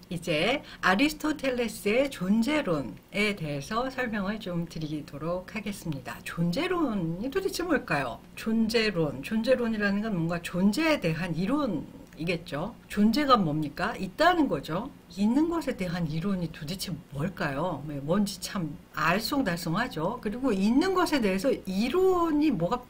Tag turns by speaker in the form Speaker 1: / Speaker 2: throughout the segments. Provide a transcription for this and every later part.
Speaker 1: 이제 아리스토텔레스의 존재론에 대해서 설명을 좀 드리도록 하겠습니다. 존재론이 도대체 뭘까요? 존재론이라는 건 뭔가 존재에 대한 이론이겠죠. 존재가 뭡니까? 있다는 거죠. 있는 것에 대한 이론이 도대체 뭘까요? 뭔지 참 알쏭달쏭하죠. 그리고 있는 것에 대해서 이론이 뭐가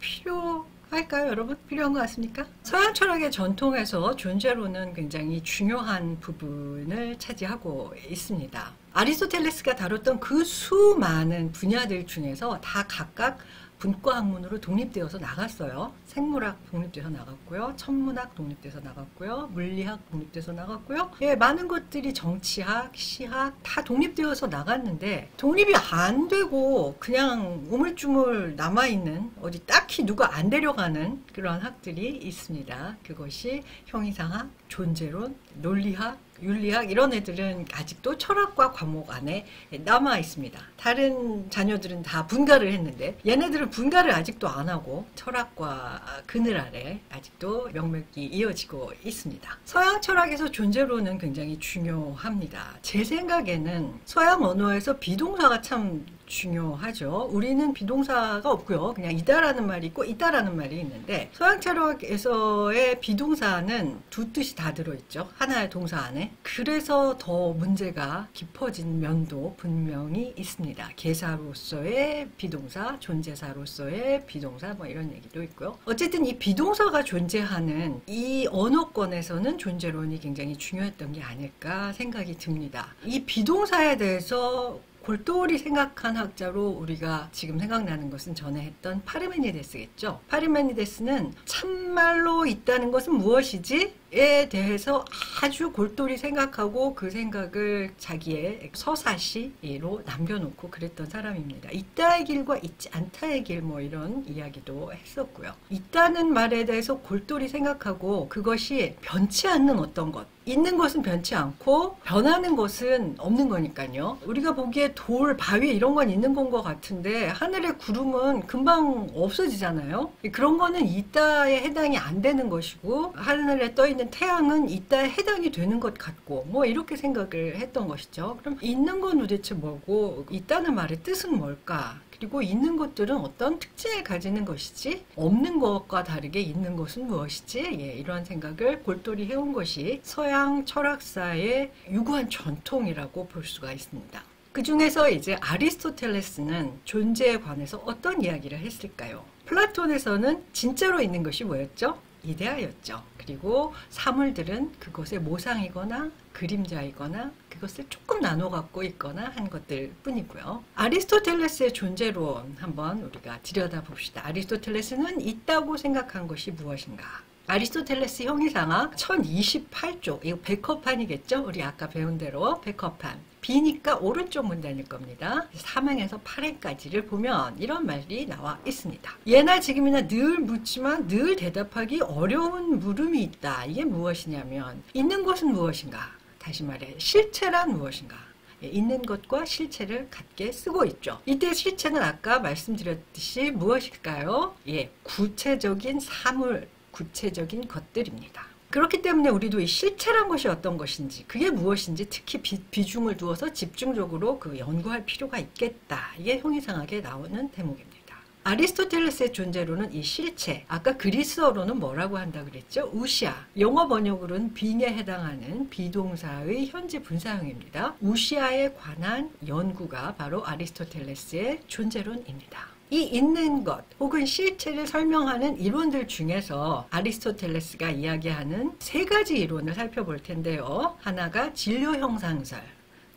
Speaker 1: 할까요, 여러분? 필요한 것 같습니까? 서양 철학의 전통에서 존재론은 굉장히 중요한 부분을 차지하고 있습니다. 아리스토텔레스가 다뤘던 그 수많은 분야들 중에서 다 각각 분과 학문으로 독립되어서 나갔어요. 생물학 독립돼서 나갔고요. 천문학 독립돼서 나갔고요. 물리학 독립돼서 나갔고요. 예, 많은 것들이 정치학, 시학 다 독립되어서 나갔는데 독립이 안 되고 그냥 우물쭈물 남아있는 어디 딱히 누가 안 데려가는 그런 학들이 있습니다. 그것이 형이상학, 존재론, 논리학, 윤리학 이런 애들은 아직도 철학과 과목 안에 남아 있습니다. 다른 자녀들은 다 분가를 했는데 얘네들은 분가를 아직도 안 하고 철학과 그늘 아래 아직도 명맥이 이어지고 있습니다. 서양 철학에서 존재론은 굉장히 중요합니다. 제 생각에는 서양 언어에서 비동사가 참 중요하죠. 우리는 비동사가 없고요. 그냥 이다라는 말이 있고 있다라는 말이 있는데 서양 철학에서의 비동사는 두 뜻이 다 들어있죠. 하나의 동사 안에. 그래서 더 문제가 깊어진 면도 분명히 있습니다. 계사로서의 비동사, 존재사로서의 비동사 뭐 이런 얘기도 있고요. 어쨌든 이 비동사가 존재하는 이 언어권에서는 존재론이 굉장히 중요했던 게 아닐까 생각이 듭니다. 이 비동사에 대해서 골똘히 생각한 학자로 우리가 지금 생각나는 것은 전에 했던 파르메니데스겠죠. 파르메니데스는 참말로 있다는 것은 무엇이지? 에 대해서 아주 골똘히 생각하고 그 생각을 자기의 서사시로 남겨놓고 그랬던 사람입니다. 있다의 길과 있지 않다의 길 뭐 이런 이야기도 했었고요. 있다는 말에 대해서 골똘히 생각하고 그것이 변치 않는 어떤 것, 있는 것은 변치 않고 변하는 것은 없는 거니까요. 우리가 보기에 돌, 바위 이런 건 있는 건 것 같은데 하늘의 구름은 금방 없어지잖아요. 그런 거는 있다에 해당이 안 되는 것이고 하늘에 떠 있는 태양은 있다에 해당이 되는 것 같고 뭐 이렇게 생각을 했던 것이죠. 그럼 있는 건 도대체 뭐고 있다는 말의 뜻은 뭘까? 그리고 있는 것들은 어떤 특징을 가지는 것이지 없는 것과 다르게 있는 것은 무엇이지? 예, 이러한 생각을 골똘히 해온 것이 서양 철학사의 유구한 전통이라고 볼 수가 있습니다. 그 중에서 이제 아리스토텔레스는 존재에 관해서 어떤 이야기를 했을까요? 플라톤에서는 진짜로 있는 것이 뭐였죠? 이데아였죠. 그리고 사물들은 그것의 모상이거나 그림자이거나 그것을 조금 나눠 갖고 있거나 한 것들 뿐이고요. 아리스토텔레스의 존재론 한번 우리가 들여다봅시다. 아리스토텔레스는 있다고 생각한 것이 무엇인가? 아리스토텔레스 형이상학 1028쪽, 이거 백허판이겠죠? 우리 아까 배운 대로 백허판. B니까 오른쪽 문단일 겁니다. 3행에서 8행까지를 보면 이런 말이 나와 있습니다. 예나 지금이나 늘 묻지만 늘 대답하기 어려운 물음이 있다. 이게 무엇이냐면 있는 것은 무엇인가? 다시 말해 실체란 무엇인가? 있는 것과 실체를 같게 쓰고 있죠. 이때 실체는 아까 말씀드렸듯이 무엇일까요? 예, 구체적인 사물, 구체적인 것들입니다. 그렇기 때문에 우리도 이 실체란 것이 어떤 것인지 그게 무엇인지 특히 비중을 두어서 집중적으로 그 연구할 필요가 있겠다. 이게 형이상학에 나오는 대목입니다. 아리스토텔레스의 존재로는 이 실체, 아까 그리스어로는 뭐라고 한다 그랬죠? 우시아, 영어 번역으로는 being에 해당하는 비동사의 현재 분사형입니다. 우시아에 관한 연구가 바로 아리스토텔레스의 존재론입니다. 이 있는 것 혹은 실체를 설명하는 이론들 중에서 아리스토텔레스가 이야기하는 세 가지 이론을 살펴볼 텐데요. 하나가 진료형상설,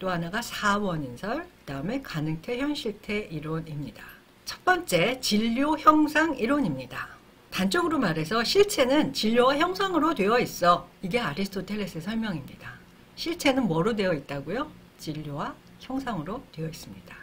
Speaker 1: 또 하나가 사원인설, 그 다음에 가능태 현실태 이론입니다. 첫 번째, 진료형상 이론입니다. 단적으로 말해서 실체는 진료와 형상으로 되어 있어. 이게 아리스토텔레스의 설명입니다. 실체는 뭐로 되어 있다고요? 진료와 형상으로 되어 있습니다.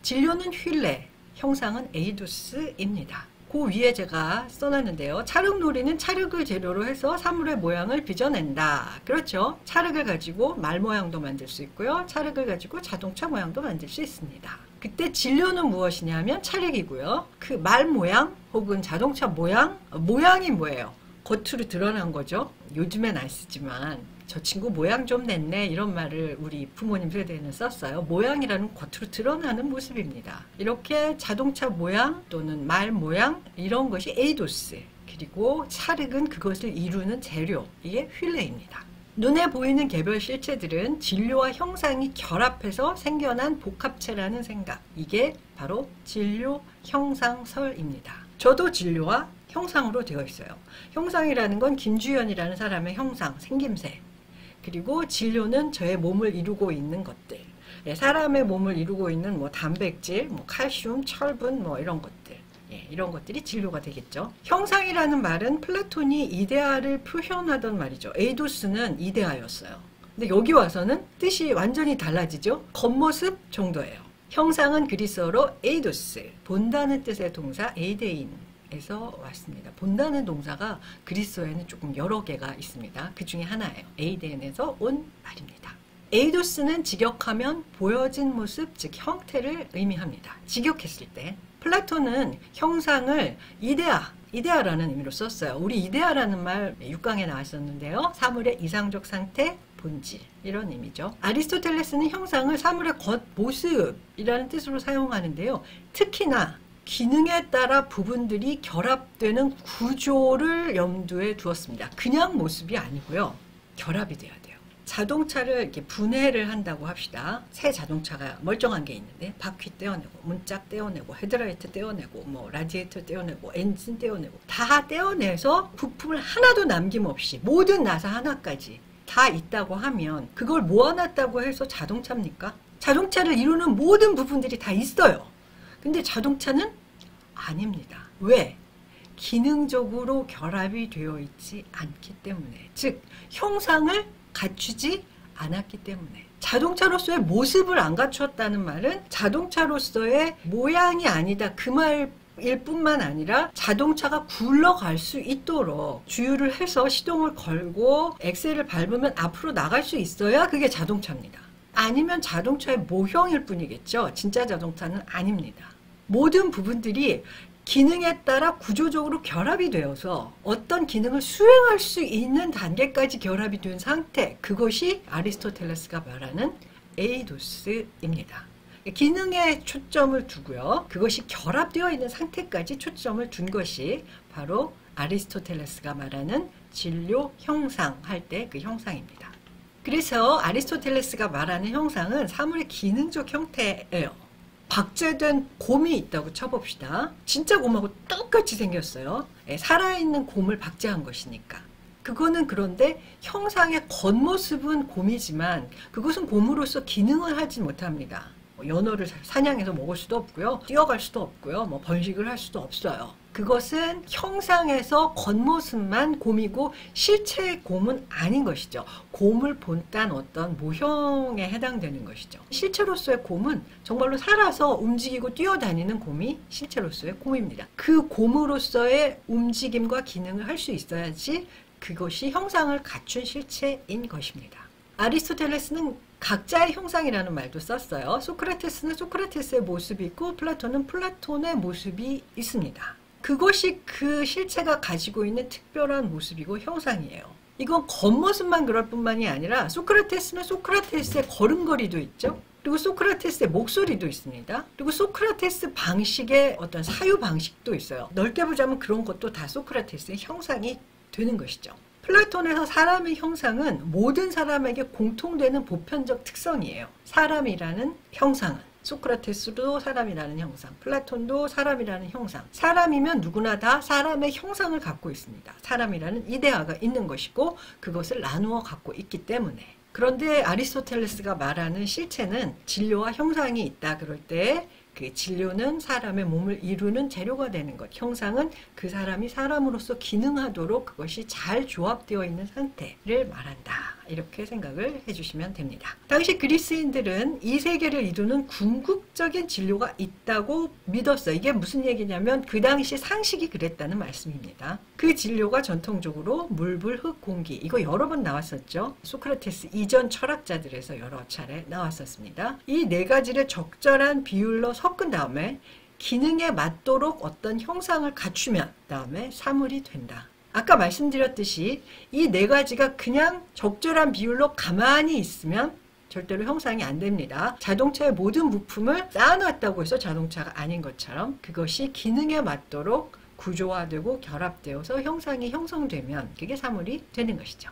Speaker 1: 진료는 휠레, 형상은 에이두스입니다. 그 위에 제가 써놨는데요. 찰흙놀이는 찰흙을 재료로 해서 사물의 모양을 빚어낸다. 그렇죠. 찰흙을 가지고 말 모양도 만들 수 있고요. 찰흙을 가지고 자동차 모양도 만들 수 있습니다. 그때 진료는 무엇이냐면 찰흙이고요. 그 말 모양 혹은 자동차 모양이 뭐예요? 겉으로 드러난 거죠. 요즘엔 안 쓰지만 저 친구 모양 좀 냈네, 이런 말을 우리 부모님 세대에는 썼어요. 모양이라는 겉으로 드러나는 모습입니다. 이렇게 자동차 모양 또는 말 모양, 이런 것이 에이도스, 그리고 찰흙은 그것을 이루는 재료, 이게 휠레입니다. 눈에 보이는 개별 실체들은 진료와 형상이 결합해서 생겨난 복합체라는 생각, 이게 바로 진료 형상설입니다. 저도 진료와 형상으로 되어 있어요. 형상이라는 건 김주현이라는 사람의 형상, 생김새, 그리고 진료는 저의 몸을 이루고 있는 것들, 사람의 몸을 이루고 있는 뭐 단백질, 뭐 칼슘, 철분, 뭐 이런 것들, 이런 것들이 진료가 되겠죠. 형상이라는 말은 플라톤이 이데아를 표현하던 말이죠. 에이도스는 이데아였어요. 근데 여기 와서는 뜻이 완전히 달라지죠. 겉모습 정도예요. 형상은 그리스어로 에이도스, 본다는 뜻의 동사 에이데인에서 왔습니다. 본다는 동사가 그리스어에는 조금 여러 개가 있습니다. 그 중에 하나예요. 에이데인에서 온 말입니다. 에이도스는 직역하면 보여진 모습, 즉 형태를 의미합니다. 직역했을 때 플라톤은 형상을 이데아라는 의미로 썼어요. 우리 이데아라는 말 6강에 나왔었는데요. 사물의 이상적 상태, 본질, 이런 의미죠. 아리스토텔레스는 형상을 사물의 겉모습이라는 뜻으로 사용하는데요. 특히나 기능에 따라 부분들이 결합되는 구조를 염두에 두었습니다. 그냥 모습이 아니고요. 결합이 돼야 돼요. 자동차를 이렇게 분해를 한다고 합시다. 새 자동차가 멀쩡한 게 있는데 바퀴 떼어내고 문짝 떼어내고 헤드라이트 떼어내고 뭐 라디에이터 떼어내고 엔진 떼어내고 다 떼어내서 부품을 하나도 남김없이 모든 나사 하나까지 다 있다고 하면 그걸 모아놨다고 해서 자동차입니까? 자동차를 이루는 모든 부분들이 다 있어요. 근데 자동차는 아닙니다. 왜? 기능적으로 결합이 되어 있지 않기 때문에, 즉 형상을 갖추지 않았기 때문에. 자동차로서의 모습을 안 갖추었다는 말은 자동차로서의 모양이 아니다, 그 말일 뿐만 아니라 자동차가 굴러갈 수 있도록 주유를 해서 시동을 걸고 엑셀을 밟으면 앞으로 나갈 수 있어야 그게 자동차입니다. 아니면 자동차의 모형일 뿐이겠죠. 진짜 자동차는 아닙니다. 모든 부분들이 기능에 따라 구조적으로 결합이 되어서 어떤 기능을 수행할 수 있는 단계까지 결합이 된 상태, 그것이 아리스토텔레스가 말하는 에이도스입니다. 기능에 초점을 두고요. 그것이 결합되어 있는 상태까지 초점을 둔 것이 바로 아리스토텔레스가 말하는 진료 형상 할 때 그 형상입니다. 그래서 아리스토텔레스가 말하는 형상은 사물의 기능적 형태예요. 박제된 곰이 있다고 쳐봅시다. 진짜 곰하고 똑같이 생겼어요. 살아있는 곰을 박제한 것이니까. 그거는 그런데 형상의 겉모습은 곰이지만 그것은 곰으로서 기능을 하지 못합니다. 연어를 사냥해서 먹을 수도 없고요. 뛰어갈 수도 없고요. 뭐 번식을 할 수도 없어요. 그것은 형상에서 겉모습만 곰이고 실체의 곰은 아닌 것이죠. 곰을 본딴 어떤 모형에 해당되는 것이죠. 실체로서의 곰은 정말로 살아서 움직이고 뛰어다니는 곰이 실체로서의 곰입니다. 그 곰으로서의 움직임과 기능을 할 수 있어야지 그것이 형상을 갖춘 실체인 것입니다. 아리스토텔레스는 각자의 형상이라는 말도 썼어요. 소크라테스는 소크라테스의 모습이 있고 플라톤은 플라톤의 모습이 있습니다. 그것이 그 실체가 가지고 있는 특별한 모습이고 형상이에요. 이건 겉모습만 그럴 뿐만이 아니라 소크라테스는 소크라테스의 걸음걸이도 있죠. 그리고 소크라테스의 목소리도 있습니다. 그리고 소크라테스 방식의 어떤 사유 방식도 있어요. 넓게 보자면 그런 것도 다 소크라테스의 형상이 되는 것이죠. 플라톤에서 사람의 형상은 모든 사람에게 공통되는 보편적 특성이에요. 사람이라는 형상은. 소크라테스도 사람이라는 형상, 플라톤도 사람이라는 형상. 사람이면 누구나 다 사람의 형상을 갖고 있습니다. 사람이라는 이데아가 있는 것이고 그것을 나누어 갖고 있기 때문에. 그런데 아리스토텔레스가 말하는 실체는 진료와 형상이 있다 그럴 때 그 진료는 사람의 몸을 이루는 재료가 되는 것, 형상은 그 사람이 사람으로서 기능하도록 그것이 잘 조합되어 있는 상태를 말한다. 이렇게 생각을 해주시면 됩니다. 당시 그리스인들은 이 세계를 이루는 궁극적인 진료가 있다고 믿었어요. 이게 무슨 얘기냐면 그 당시 상식이 그랬다는 말씀입니다. 그 진료가 전통적으로 물, 불, 흙, 공기, 이거 여러 번 나왔었죠. 소크라테스 이전 철학자들에서 여러 차례 나왔었습니다. 이 네 가지를 적절한 비율로 섞은 다음에 기능에 맞도록 어떤 형상을 갖추면 다음에 사물이 된다. 아까 말씀드렸듯이 이 네 가지가 그냥 적절한 비율로 가만히 있으면 절대로 형상이 안 됩니다. 자동차의 모든 부품을 쌓아놨다고 해서 자동차가 아닌 것처럼 그것이 기능에 맞도록 구조화되고 결합되어서 형상이 형성되면 그게 사물이 되는 것이죠.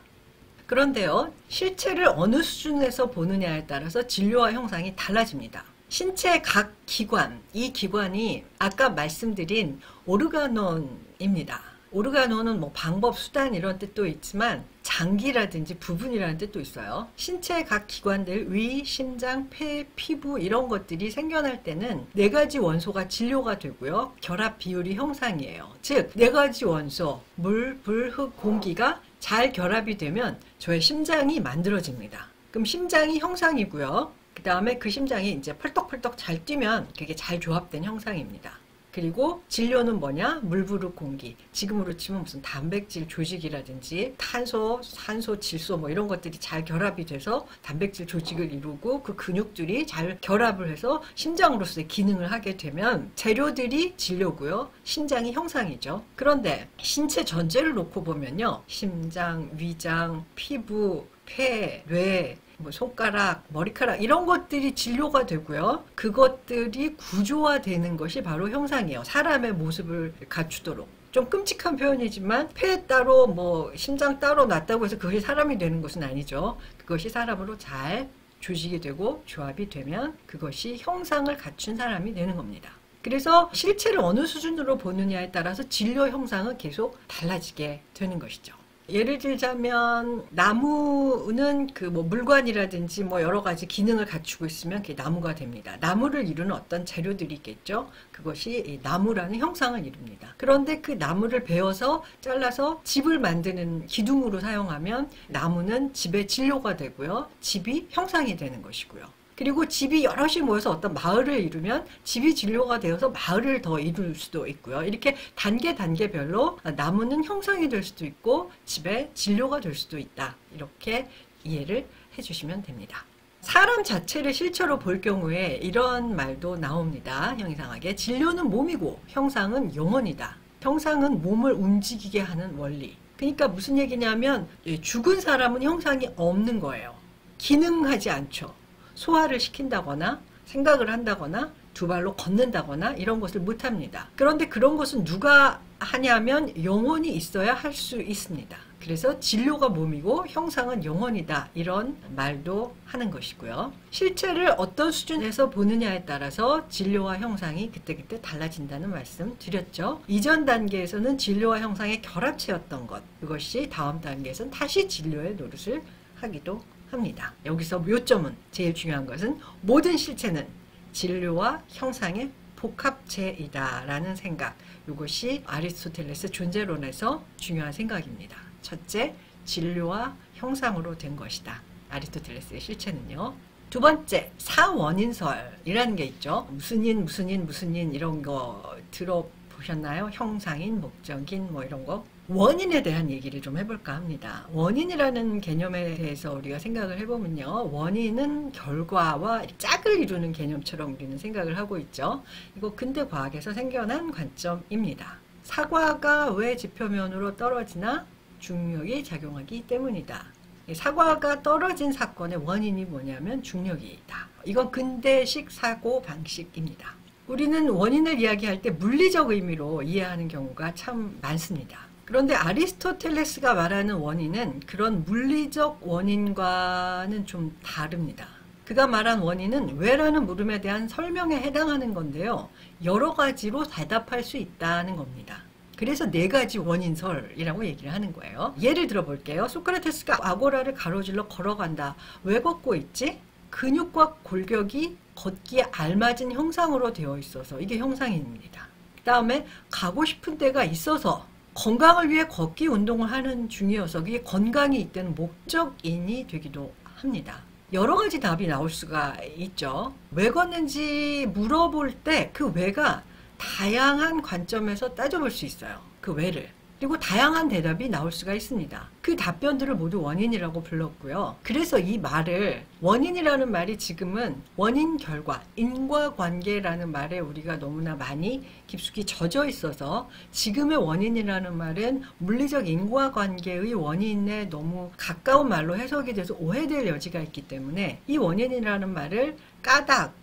Speaker 1: 그런데요, 실체를 어느 수준에서 보느냐에 따라서 진료와 형상이 달라집니다. 신체의 각 기관, 이 기관이 아까 말씀드린 오르가논입니다. 오르가논은 뭐 방법, 수단 이런 뜻도 있지만 장기라든지 부분이라는 뜻도 있어요. 신체의 각 기관들, 위, 심장, 폐, 피부 이런 것들이 생겨날 때는 네 가지 원소가 진료가 되고요. 결합 비율이 형상이에요. 즉, 네 가지 원소, 물, 불, 흙, 공기가 잘 결합이 되면 저의 심장이 만들어집니다. 그럼 심장이 형상이고요. 그 다음에 그 심장이 이제 펄떡펄떡 잘 뛰면 그게 잘 조합된 형상입니다. 그리고 진료는 뭐냐? 물, 불, 흙, 공기. 지금으로 치면 무슨 단백질 조직이라든지 탄소, 산소, 질소 뭐 이런 것들이 잘 결합이 돼서 단백질 조직을 이루고 그 근육들이 잘 결합을 해서 심장으로서의 기능을 하게 되면 재료들이 진료고요. 심장이 형상이죠. 그런데 신체 전체를 놓고 보면요. 심장, 위장, 피부, 폐, 뇌, 뭐 손가락, 머리카락 이런 것들이 진료가 되고요. 그것들이 구조화되는 것이 바로 형상이에요. 사람의 모습을 갖추도록. 좀 끔찍한 표현이지만 폐 따로 뭐 심장 따로 놨다고 해서 그것이 사람이 되는 것은 아니죠. 그것이 사람으로 잘 조직이 되고 조합이 되면 그것이 형상을 갖춘 사람이 되는 겁니다. 그래서 실체를 어느 수준으로 보느냐에 따라서 진료 형상은 계속 달라지게 되는 것이죠. 예를 들자면 나무는 그 뭐 물관이라든지 뭐 여러 가지 기능을 갖추고 있으면 그게 나무가 됩니다. 나무를 이루는 어떤 재료들이 있겠죠. 그것이 이 나무라는 형상을 이룹니다. 그런데 그 나무를 베어서 잘라서 집을 만드는 기둥으로 사용하면 나무는 집의 진료가 되고요. 집이 형상이 되는 것이고요. 그리고 집이 여럿이 모여서 어떤 마을을 이루면 집이 진료가 되어서 마을을 더 이룰 수도 있고요. 이렇게 단계별로 나무는 형상이 될 수도 있고 집의 진료가 될 수도 있다. 이렇게 이해를 해주시면 됩니다. 사람 자체를 실체로 볼 경우에 이런 말도 나옵니다. 형이상하게 진료는 몸이고 형상은 영혼이다. 형상은 몸을 움직이게 하는 원리. 그러니까 무슨 얘기냐면 죽은 사람은 형상이 없는 거예요. 기능하지 않죠. 소화를 시킨다거나 생각을 한다거나 두 발로 걷는다거나 이런 것을 못합니다. 그런데 그런 것은 누가 하냐면 영혼이 있어야 할 수 있습니다. 그래서 진료가 몸이고 형상은 영혼이다 이런 말도 하는 것이고요. 실체를 어떤 수준에서 보느냐에 따라서 진료와 형상이 그때그때 달라진다는 말씀 드렸죠. 이전 단계에서는 진료와 형상의 결합체였던 것, 그것이 다음 단계에서는 다시 진료의 노릇을 하기도 합니다. 여기서 요점은 제일 중요한 것은 모든 실체는 진료와 형상의 복합체이다 라는 생각, 이것이 아리스토텔레스 존재론에서 중요한 생각입니다. 첫째, 진료와 형상으로 된 것이다. 아리스토텔레스의 실체는요. 두 번째, 사원인설이라는 게 있죠. 무슨 인 이런 거 들어보셨나요? 형상인, 목적인 뭐 이런 거. 원인에 대한 얘기를 좀 해볼까 합니다. 원인이라는 개념에 대해서 우리가 생각을 해보면요. 원인은 결과와 짝을 이루는 개념처럼 우리는 생각을 하고 있죠. 이거 근대 과학에서 생겨난 관점입니다. 사과가 왜 지표면으로 떨어지나? 중력이 작용하기 때문이다. 사과가 떨어진 사건의 원인이 뭐냐면 중력이다. 이건 근대식 사고 방식입니다. 우리는 원인을 이야기할 때 물리적 의미로 이해하는 경우가 참 많습니다. 그런데 아리스토텔레스가 말하는 원인은 그런 물리적 원인과는 좀 다릅니다. 그가 말한 원인은 왜라는 물음에 대한 설명에 해당하는 건데요. 여러 가지로 대답할 수 있다는 겁니다. 그래서 네 가지 원인설이라고 얘기를 하는 거예요. 예를 들어 볼게요. 소크라테스가 아고라를 가로질러 걸어간다. 왜 걷고 있지? 근육과 골격이 걷기에 알맞은 형상으로 되어 있어서 이게 형상입니다. 그 다음에 가고 싶은 데가 있어서 건강을 위해 걷기 운동을 하는 중이어서 그게 건강이 이때는 목적인이 되기도 합니다. 여러 가지 답이 나올 수가 있죠. 왜 걷는지 물어볼 때 그 왜가 다양한 관점에서 따져볼 수 있어요. 그 왜를. 그리고 다양한 대답이 나올 수가 있습니다. 그 답변들을 모두 원인이라고 불렀고요. 그래서 이 말을, 원인이라는 말이 지금은 원인 결과, 인과관계라는 말에 우리가 너무나 많이 깊숙이 젖어 있어서 지금의 원인이라는 말은 물리적 인과관계의 원인에 너무 가까운 말로 해석이 돼서 오해될 여지가 있기 때문에 이 원인이라는 말을 까닭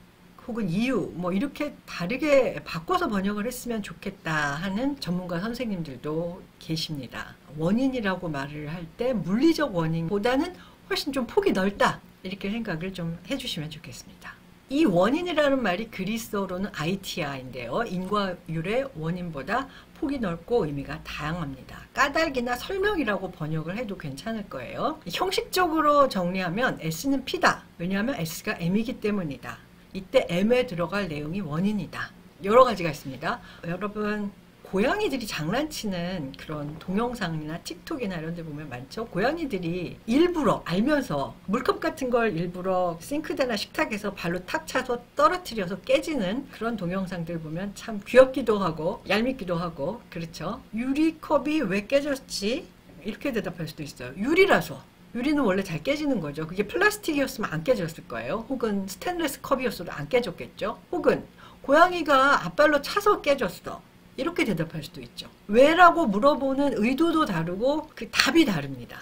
Speaker 1: 혹은 이유 뭐 이렇게 다르게 바꿔서 번역을 했으면 좋겠다 하는 전문가 선생님들도 계십니다. 원인이라고 말을 할 때 물리적 원인보다는 훨씬 좀 폭이 넓다 이렇게 생각을 좀 해주시면 좋겠습니다. 이 원인이라는 말이 그리스어로는 아이티아인데요. 인과율의 원인보다 폭이 넓고 의미가 다양합니다. 까닭이나 설명이라고 번역을 해도 괜찮을 거예요. 형식적으로 정리하면 S는 P다. 왜냐하면 S가 M이기 때문이다. 이때 M에 들어갈 내용이 원인이다. 여러 가지가 있습니다. 여러분 고양이들이 장난치는 그런 동영상이나 틱톡이나 이런 데 보면 많죠. 고양이들이 일부러 알면서 물컵 같은 걸 일부러 싱크대나 식탁에서 발로 탁 차서 떨어뜨려서 깨지는 그런 동영상들 보면 참 귀엽기도 하고 얄밉기도 하고 그렇죠. 유리컵이 왜 깨졌지? 이렇게 대답할 수도 있어요. 유리라서. 유리는 원래 잘 깨지는 거죠. 그게 플라스틱이었으면 안 깨졌을 거예요. 혹은 스테인리스 컵이었어도 안 깨졌겠죠. 혹은 고양이가 앞발로 차서 깨졌어. 이렇게 대답할 수도 있죠. 왜라고 물어보는 의도도 다르고 그 답이 다릅니다.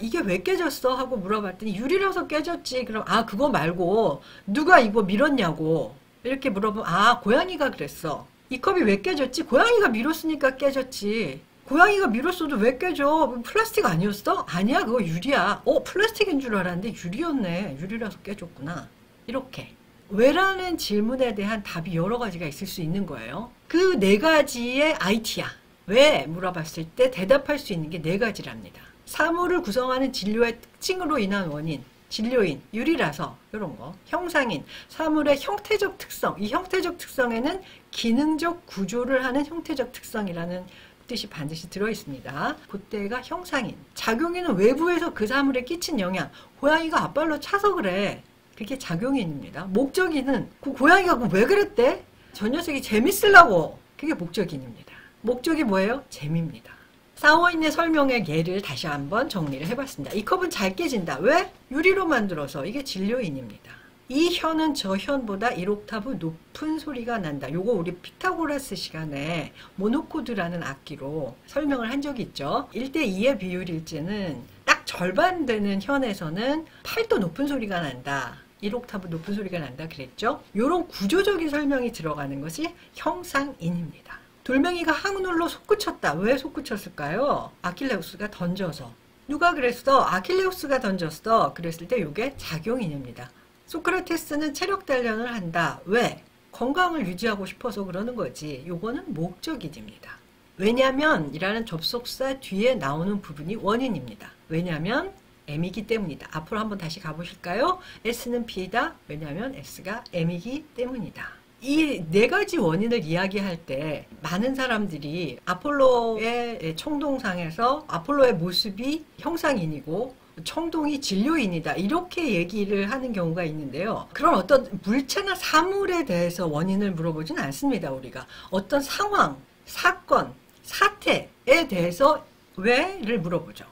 Speaker 1: 이게 왜 깨졌어? 하고 물어봤더니 유리라서 깨졌지. 그럼 아 그거 말고 누가 이거 밀었냐고 이렇게 물어보면 아 고양이가 그랬어. 이 컵이 왜 깨졌지? 고양이가 밀었으니까 깨졌지. 고양이가 밀었어도 왜 깨져? 플라스틱 아니었어? 아니야 그거 유리야. 플라스틱인 줄 알았는데 유리였네. 유리라서 깨졌구나. 이렇게 왜라는 질문에 대한 답이 여러 가지가 있을 수 있는 거예요. 그 네 가지의 IT야. 왜 물어봤을 때 대답할 수 있는 게 네 가지랍니다. 사물을 구성하는 진료의 특징으로 인한 원인, 진료인, 유리라서 이런 거. 형상인, 사물의 형태적 특성. 이 형태적 특성에는 기능적 구조를 하는 형태적 특성이라는 뜻이 반드시 들어있습니다. 그때가 형상인. 작용인은 외부에서 그 사물에 끼친 영향. 고양이가 앞발로 차서 그래. 그게 작용인입니다. 목적인은 그 고양이가 왜 그랬대? 저 녀석이 재밌으려고. 그게 목적인입니다. 목적이 뭐예요? 재미입니다. 사워인의 설명의 예를 다시 한번 정리를 해봤습니다. 이 컵은 잘 깨진다. 왜? 유리로 만들어서. 이게 진료인입니다. 이 현은 저 현보다 1옥타브 높은 소리가 난다. 요거 우리 피타고라스 시간에 모노코드라는 악기로 설명을 한 적이 있죠. 1대2의 비율일지는 딱 절반 되는 현에서는 8도 높은 소리가 난다. 1옥타브 높은 소리가 난다 그랬죠. 요런 구조적인 설명이 들어가는 것이 형상인입니다. 돌멩이가 항울로 솟구쳤다. 왜 솟구쳤을까요? 아킬레우스가 던져서. 누가 그랬어? 아킬레우스가 던졌어. 그랬을 때 요게 작용인입니다. 소크라테스는 체력 단련을 한다. 왜? 건강을 유지하고 싶어서 그러는 거지. 요거는 목적인입니다. 왜냐면 이라는 접속사 뒤에 나오는 부분이 원인입니다. 왜냐면 M이기 때문이다. 앞으로 한번 다시 가보실까요? S는 P다. 왜냐면 S가 M이기 때문이다. 이 네 가지 원인을 이야기할 때 많은 사람들이 아폴로의 총동상에서 아폴로의 모습이 형상인이고 청동이 진료인이다 이렇게 얘기를 하는 경우가 있는데요. 그런 어떤 물체나 사물에 대해서 원인을 물어보지는 않습니다. 우리가 어떤 상황, 사건, 사태에 대해서 왜를 물어보죠.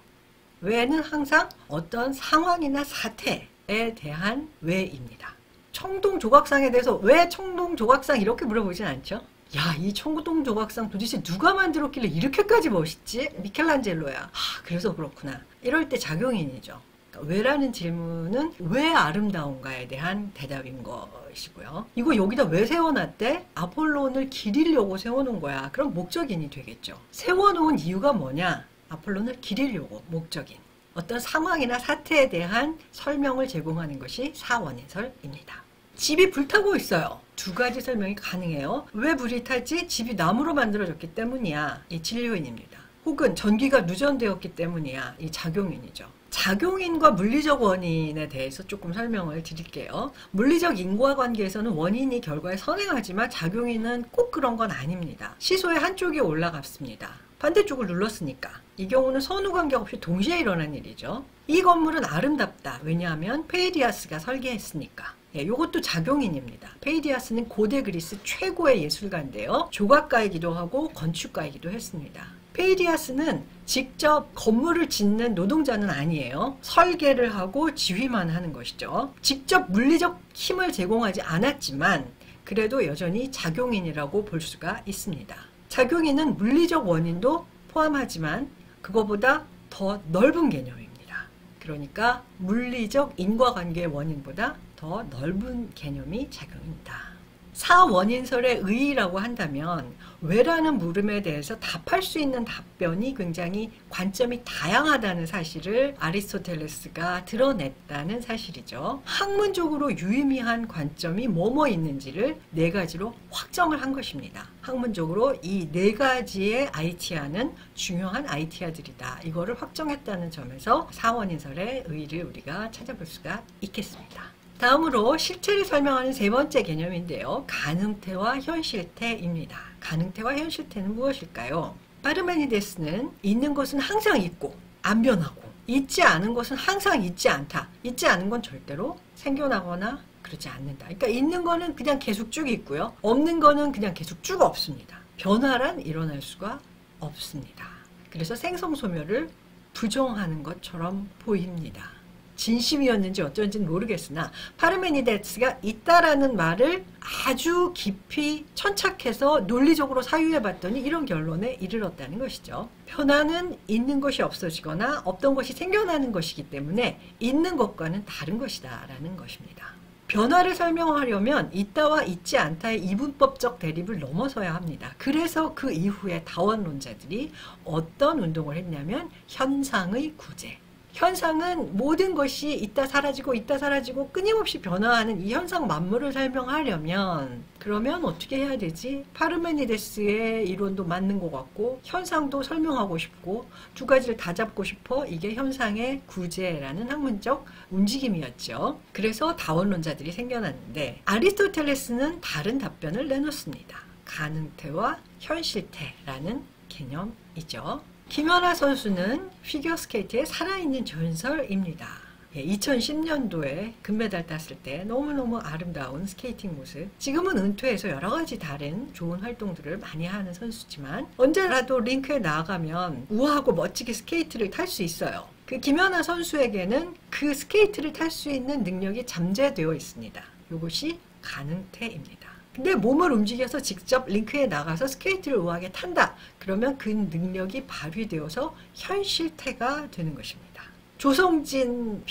Speaker 1: 왜는 항상 어떤 상황이나 사태에 대한 왜입니다. 청동 조각상에 대해서 왜 청동 조각상 이렇게 물어보진 않죠. 야, 이 청동 조각상 도대체 누가 만들었길래 이렇게까지 멋있지? 미켈란젤로야. 그래서 그렇구나. 이럴 때 작용인이죠. 그러니까 왜라는 질문은 왜 아름다운가에 대한 대답인 것이고요. 이거 여기다 왜 세워놨대? 아폴론을 기리려고 세워놓은 거야. 그럼 목적인이 되겠죠. 세워놓은 이유가 뭐냐? 아폴론을 기리려고 목적인. 어떤 상황이나 사태에 대한 설명을 제공하는 것이 사원인설입니다. 집이 불타고 있어요. 두 가지 설명이 가능해요. 왜 불이 타지? 집이 나무로 만들어졌기 때문이야. 이 진료인입니다. 혹은 전기가 누전되었기 때문이야. 이 작용인이죠. 작용인과 물리적 원인에 대해서 조금 설명을 드릴게요. 물리적 인과관계에서는 원인이 결과에 선행하지만 작용인은 꼭 그런 건 아닙니다. 시소의 한쪽이 올라갔습니다. 반대쪽을 눌렀으니까. 이 경우는 선후 관계없이 동시에 일어난 일이죠. 이 건물은 아름답다. 왜냐하면 페이디아스가 설계했으니까. 이것도 작용인입니다. 페이디아스는 고대 그리스 최고의 예술가인데요. 조각가이기도 하고 건축가이기도 했습니다. 페이디아스는 직접 건물을 짓는 노동자는 아니에요. 설계를 하고 지휘만 하는 것이죠. 직접 물리적 힘을 제공하지 않았지만 그래도 여전히 작용인이라고 볼 수가 있습니다. 작용인은 물리적 원인도 포함하지만 그거보다 더 넓은 개념입니다. 그러니까 물리적 인과관계의 원인보다 더 넓은 개념이 작용입니다. 사원인설의 의의라고 한다면 왜라는 물음에 대해서 답할 수 있는 답변이 굉장히 관점이 다양하다는 사실을 아리스토텔레스가 드러냈다는 사실이죠. 학문적으로 유의미한 관점이 뭐뭐 있는지를 네 가지로 확정을 한 것입니다. 학문적으로 이 네 가지의 아이티아는 중요한 아이티아들이다. 이거를 확정했다는 점에서 사원인설의 의의를 우리가 찾아볼 수가 있겠습니다. 다음으로 실체를 설명하는 세 번째 개념인데요. 가능태와 현실태입니다. 가능태와 현실태는 무엇일까요? 파르메니데스는 있는 것은 항상 있고 안 변하고 있지 않은 것은 항상 있지 않다. 있지 않은 건 절대로 생겨나거나 그러지 않는다. 그러니까 있는 거는 그냥 계속 쭉 있고요. 없는 거는 그냥 계속 쭉 없습니다. 변화란 일어날 수가 없습니다. 그래서 생성소멸을 부정하는 것처럼 보입니다. 진심이었는지 어쩐지는 모르겠으나 파르메니데스가 있다라는 말을 아주 깊이 천착해서 논리적으로 사유해 봤더니 이런 결론에 이르렀다는 것이죠. 변화는 있는 것이 없어지거나 없던 것이 생겨나는 것이기 때문에 있는 것과는 다른 것이다 라는 것입니다. 변화를 설명하려면 있다와 있지 않다의 이분법적 대립을 넘어서야 합니다. 그래서 그 이후에 다원론자들이 어떤 운동을 했냐면 현상의 구제. 현상은 모든 것이 있다 사라지고 끊임없이 변화하는 이 현상 만물을 설명하려면 그러면 어떻게 해야 되지? 파르메니데스의 이론도 맞는 것 같고 현상도 설명하고 싶고 두 가지를 다 잡고 싶어. 이게 현상의 구제라는 학문적 움직임이었죠. 그래서 다원론자들이 생겨났는데 아리스토텔레스는 다른 답변을 내놓습니다. 가능태와 현실태라는 개념이죠. 김연아 선수는 피겨스케이트의 살아있는 전설입니다. 2010년도에 금메달 땄을 때 너무너무 아름다운 스케이팅 모습. 지금은 은퇴해서 여러 가지 다른 좋은 활동들을 많이 하는 선수지만 언제라도 링크에 나가면 우아하고 멋지게 스케이트를 탈 수 있어요. 그 김연아 선수에게는 그 스케이트를 탈 수 있는 능력이 잠재되어 있습니다. 이것이 가능태입니다. 근데 몸을 움직여서 직접 링크에 나가서 스케이트를 우아하게 탄다. 그러면 그 능력이 발휘되어서 현실태가 되는 것입니다. 조성진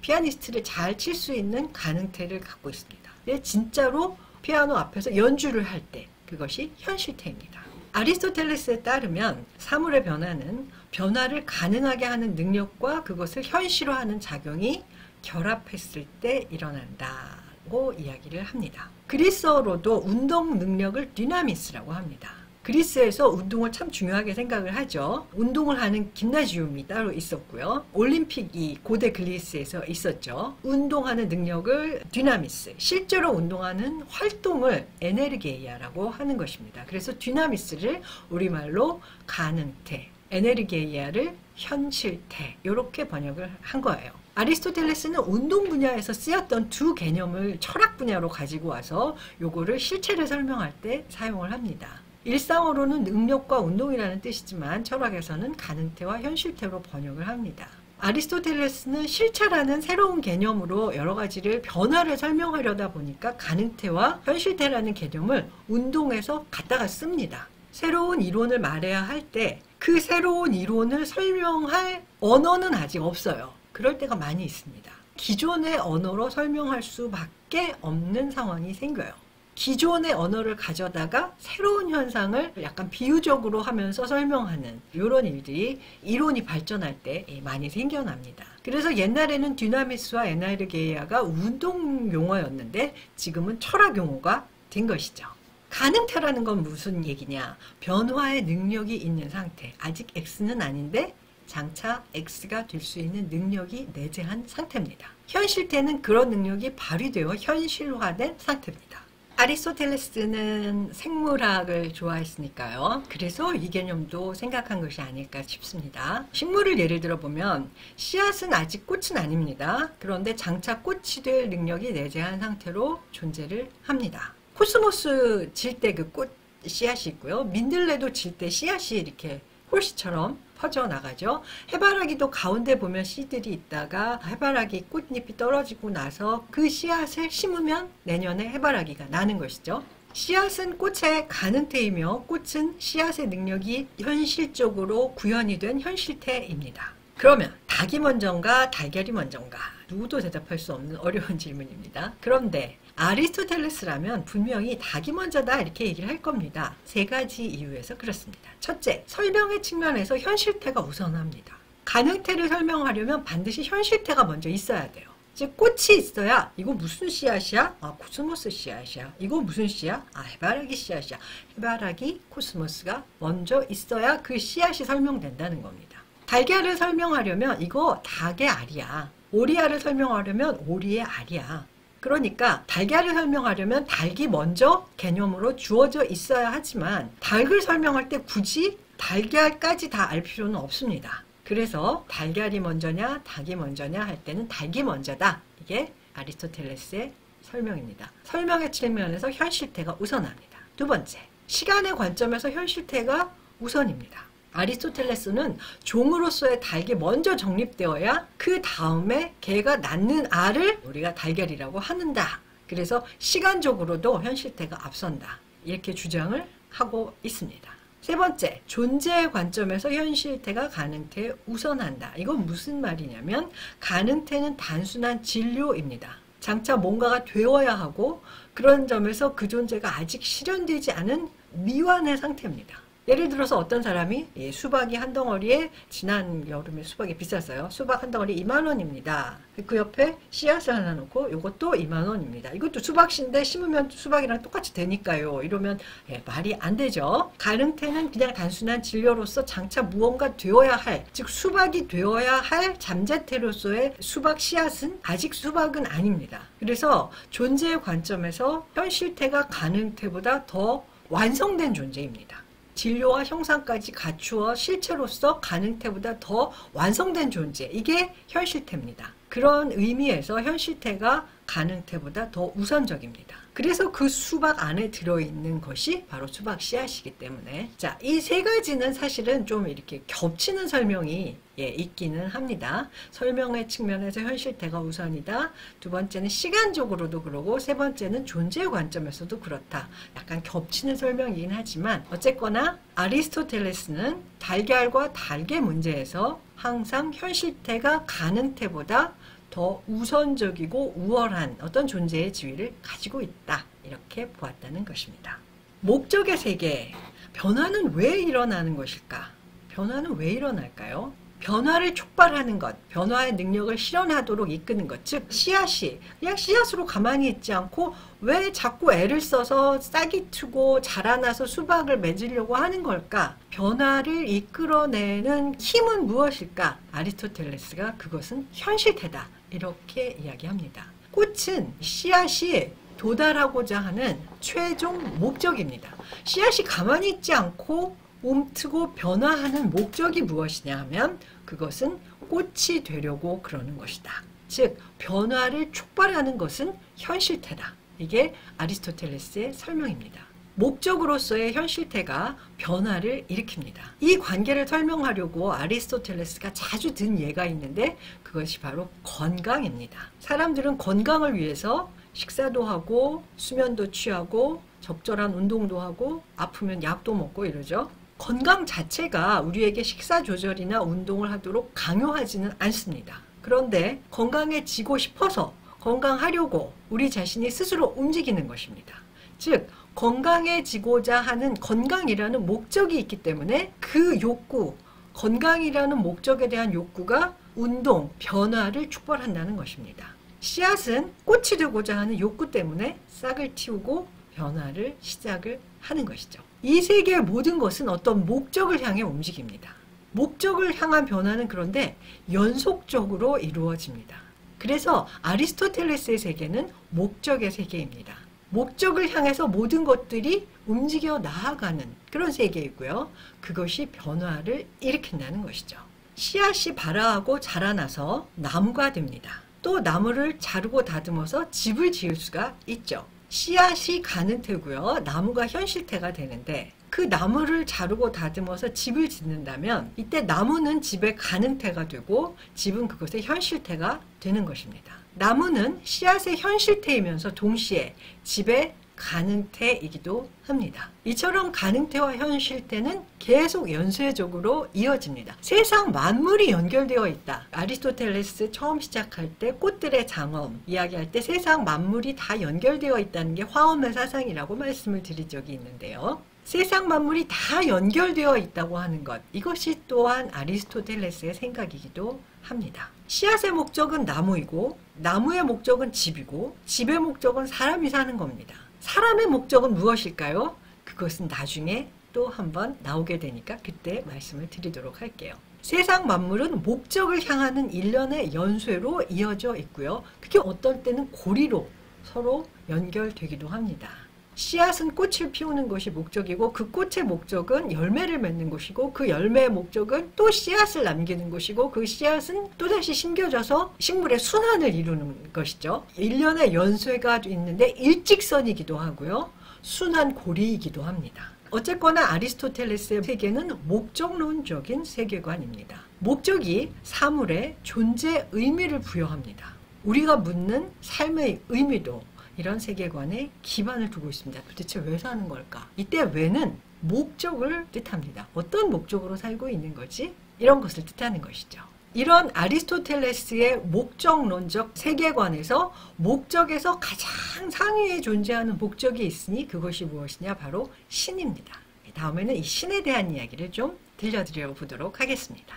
Speaker 1: 피아니스트를 잘 칠 수 있는 가능태를 갖고 있습니다. 진짜로 피아노 앞에서 연주를 할 때 그것이 현실태입니다. 아리스토텔레스에 따르면 사물의 변화는 변화를 가능하게 하는 능력과 그것을 현실화하는 작용이 결합했을 때 일어난다고 이야기를 합니다. 그리스어로도 운동 능력을 디나미스라고 합니다. 그리스에서 운동을 참 중요하게 생각을 하죠. 운동을 하는 김나지움이 따로 있었고요. 올림픽이 고대 그리스에서 있었죠. 운동하는 능력을 디나미스, 실제로 운동하는 활동을 에네르게이아라고 하는 것입니다. 그래서 디나미스를 우리말로 가능태, 에네르게이아를 현실태 이렇게 번역을 한 거예요. 아리스토텔레스는 운동 분야에서 쓰였던 두 개념을 철학 분야로 가지고 와서 요거를 실체를 설명할 때 사용을 합니다. 일상어로는 능력과 운동이라는 뜻이지만 철학에서는 가능태와 현실태로 번역을 합니다. 아리스토텔레스는 실체라는 새로운 개념으로 여러 가지를 변화를 설명하려다 보니까 가능태와 현실태라는 개념을 운동에서 갖다가 씁니다. 새로운 이론을 말해야 할 때 그 새로운 이론을 설명할 언어는 아직 없어요. 그럴 때가 많이 있습니다. 기존의 언어로 설명할 수밖에 없는 상황이 생겨요. 기존의 언어를 가져다가 새로운 현상을 약간 비유적으로 하면서 설명하는 이런 일들이 이론이 발전할 때 많이 생겨납니다. 그래서 옛날에는 디나미스와 에네르게이아가 운동 용어였는데 지금은 철학 용어가 된 것이죠. 가능태라는 건 무슨 얘기냐? 변화의 능력이 있는 상태. 아직 X는 아닌데 장차 X가 될 수 있는 능력이 내재한 상태입니다. 현실태는 그런 능력이 발휘되어 현실화된 상태입니다. 아리스토텔레스는 생물학을 좋아했으니까요. 그래서 이 개념도 생각한 것이 아닐까 싶습니다. 식물을 예를 들어 보면 씨앗은 아직 꽃은 아닙니다. 그런데 장차 꽃이 될 능력이 내재한 상태로 존재를 합니다. 코스모스 질 때 그 꽃 씨앗이 있고요. 민들레도 질 때 씨앗이 이렇게 홀씨처럼 퍼져나가죠. 해바라기도 가운데 보면 씨들이 있다가 해바라기 꽃잎이 떨어지고 나서 그 씨앗을 심으면 내년에 해바라기가 나는 것이죠. 씨앗은 꽃의 가능태이며 꽃은 씨앗의 능력이 현실적으로 구현이 된 현실태입니다. 그러면 닭이 먼저인가 달걀이 먼저인가? 누구도 대답할 수 없는 어려운 질문입니다. 그런데 아리스토텔레스라면 분명히 닭이 먼저다 이렇게 얘기를 할 겁니다. 세 가지 이유에서 그렇습니다. 첫째, 설명의 측면에서 현실태가 우선합니다. 가능태를 설명하려면 반드시 현실태가 먼저 있어야 돼요. 즉 꽃이 있어야 이거 무슨 씨앗이야? 아, 코스모스 씨앗이야. 이거 무슨 씨야? 아, 해바라기 씨앗이야. 해바라기, 코스모스가 먼저 있어야 그 씨앗이 설명된다는 겁니다. 달걀을 설명하려면 이거 닭의 알이야. 오리알을 설명하려면 오리의 알이야. 그러니까 달걀을 설명하려면 닭이 먼저 개념으로 주어져 있어야 하지만 닭을 설명할 때 굳이 달걀까지 다 알 필요는 없습니다. 그래서 달걀이 먼저냐 닭이 먼저냐 할 때는 닭이 먼저다. 이게 아리스토텔레스의 설명입니다. 설명의 측면에서 현실태가 우선합니다. 두 번째, 시간의 관점에서 현실태가 우선입니다. 아리스토텔레스는 종으로서의 닭이 먼저 정립되어야 그 다음에 개가 낳는 알을 우리가 달걀이라고 하는다. 그래서 시간적으로도 현실태가 앞선다. 이렇게 주장을 하고 있습니다. 세 번째, 존재의 관점에서 현실태가 가능태에 우선한다. 이건 무슨 말이냐면 가능태는 단순한 진료입니다. 장차 뭔가가 되어야 하고 그런 점에서 그 존재가 아직 실현되지 않은 미완의 상태입니다. 예를 들어서 어떤 사람이 수박이 한 덩어리에 지난 여름에 수박이 비쌌어요. 수박 한 덩어리 2만 원입니다. 그 옆에 씨앗을 하나 놓고 이것도 2만 원입니다. 이것도 수박씨인데 심으면 수박이랑 똑같이 되니까요. 이러면 말이 안 되죠. 가능태는 그냥 단순한 진료로서 장차 무언가 되어야 할, 즉 수박이 되어야 할 잠재태로서의 수박 씨앗은 아직 수박은 아닙니다. 그래서 존재의 관점에서 현실태가 가능태보다 더 완성된 존재입니다. 진료와 형상까지 갖추어 실체로서 가능태보다 더 완성된 존재, 이게 현실태입니다. 그런 의미에서 현실태가 가능태보다 더 우선적입니다. 그래서 그 수박 안에 들어있는 것이 바로 수박 씨앗이기 때문에 자, 이 세 가지는 사실은 좀 이렇게 겹치는 설명이 있기는 합니다. 설명의 측면에서 현실태가 우선이다. 두 번째는 시간적으로도 그러고 세 번째는 존재의 관점에서도 그렇다. 약간 겹치는 설명이긴 하지만 어쨌거나 아리스토텔레스는 달걀과 닭의 문제에서 항상 현실태가 가능태보다 더 우선적이고 우월한 어떤 존재의 지위를 가지고 있다. 이렇게 보았다는 것입니다. 목적의 세계, 변화는 왜 일어나는 것일까? 변화는 왜 일어날까요? 변화를 촉발하는 것, 변화의 능력을 실현하도록 이끄는 것, 즉 씨앗이 그냥 씨앗으로 가만히 있지 않고 왜 자꾸 애를 써서 싹이 트고 자라나서 수박을 맺으려고 하는 걸까? 변화를 이끌어내는 힘은 무엇일까? 아리스토텔레스가 그것은 현실태다. 이렇게 이야기합니다. 꽃은 씨앗이 도달하고자 하는 최종 목적입니다. 씨앗이 가만히 있지 않고 움트고 변화하는 목적이 무엇이냐 하면 그것은 꽃이 되려고 그러는 것이다. 즉 변화를 촉발하는 것은 현실태다. 이게 아리스토텔레스의 설명입니다. 목적으로서의 현실태가 변화를 일으킵니다. 이 관계를 설명하려고 아리스토텔레스가 자주 든 예가 있는데 그것이 바로 건강입니다. 사람들은 건강을 위해서 식사도 하고 수면도 취하고 적절한 운동도 하고 아프면 약도 먹고 이러죠. 건강 자체가 우리에게 식사 조절이나 운동을 하도록 강요하지는 않습니다. 그런데 건강해지고 싶어서 건강하려고 우리 자신이 스스로 움직이는 것입니다. 즉 건강해지고자 하는 건강이라는 목적이 있기 때문에 그 욕구, 건강이라는 목적에 대한 욕구가 운동, 변화를 촉발한다는 것입니다. 씨앗은 꽃이 되고자 하는 욕구 때문에 싹을 틔우고 변화를 시작을 하는 것이죠. 이 세계의 모든 것은 어떤 목적을 향해 움직입니다. 목적을 향한 변화는 그런데 연속적으로 이루어집니다. 그래서 아리스토텔레스의 세계는 목적의 세계입니다. 목적을 향해서 모든 것들이 움직여 나아가는 그런 세계이고요. 그것이 변화를 일으킨다는 것이죠. 씨앗이 발아하고 자라나서 나무가 됩니다. 또 나무를 자르고 다듬어서 집을 지을 수가 있죠. 씨앗이 가능태고요. 나무가 현실태가 되는데 그 나무를 자르고 다듬어서 집을 짓는다면 이때 나무는 집의 가능태가 되고 집은 그것의 현실태가 되는 것입니다. 나무는 씨앗의 현실태이면서 동시에 집의 가능태이기도 합니다. 이처럼 가능태와 현실태는 계속 연쇄적으로 이어집니다. 세상 만물이 연결되어 있다. 아리스토텔레스 처음 시작할 때 꽃들의 장엄 이야기할 때 세상 만물이 다 연결되어 있다는 게 화엄의 사상이라고 말씀을 드린 적이 있는데요. 세상 만물이 다 연결되어 있다고 하는 것, 이것이 또한 아리스토텔레스의 생각이기도 합니다. 씨앗의 목적은 나무이고 나무의 목적은 집이고 집의 목적은 사람이 사는 겁니다. 사람의 목적은 무엇일까요? 그것은 나중에 또 한번 나오게 되니까 그때 말씀을 드리도록 할게요. 세상 만물은 목적을 향하는 일련의 연쇄로 이어져 있고요. 그게 어떨 때는 고리로 서로 연결되기도 합니다. 씨앗은 꽃을 피우는 것이 목적이고 그 꽃의 목적은 열매를 맺는 것이고 그 열매의 목적은 또 씨앗을 남기는 것이고 그 씨앗은 또다시 심겨져서 식물의 순환을 이루는 것이죠. 일련의 연쇄가 있는데 일직선이기도 하고요. 순환 고리이기도 합니다. 어쨌거나 아리스토텔레스의 세계는 목적론적인 세계관입니다. 목적이 사물의 존재 의미를 부여합니다. 우리가 묻는 삶의 의미도 이런 세계관에 기반을 두고 있습니다. 도대체 왜 사는 걸까? 이때 왜는 목적을 뜻합니다. 어떤 목적으로 살고 있는 거지? 이런 것을 뜻하는 것이죠. 이런 아리스토텔레스의 목적론적 세계관에서 목적에서 가장 상위에 존재하는 목적이 있으니 그것이 무엇이냐? 바로 신입니다. 다음에는 이 신에 대한 이야기를 좀 들려드려 보도록 하겠습니다.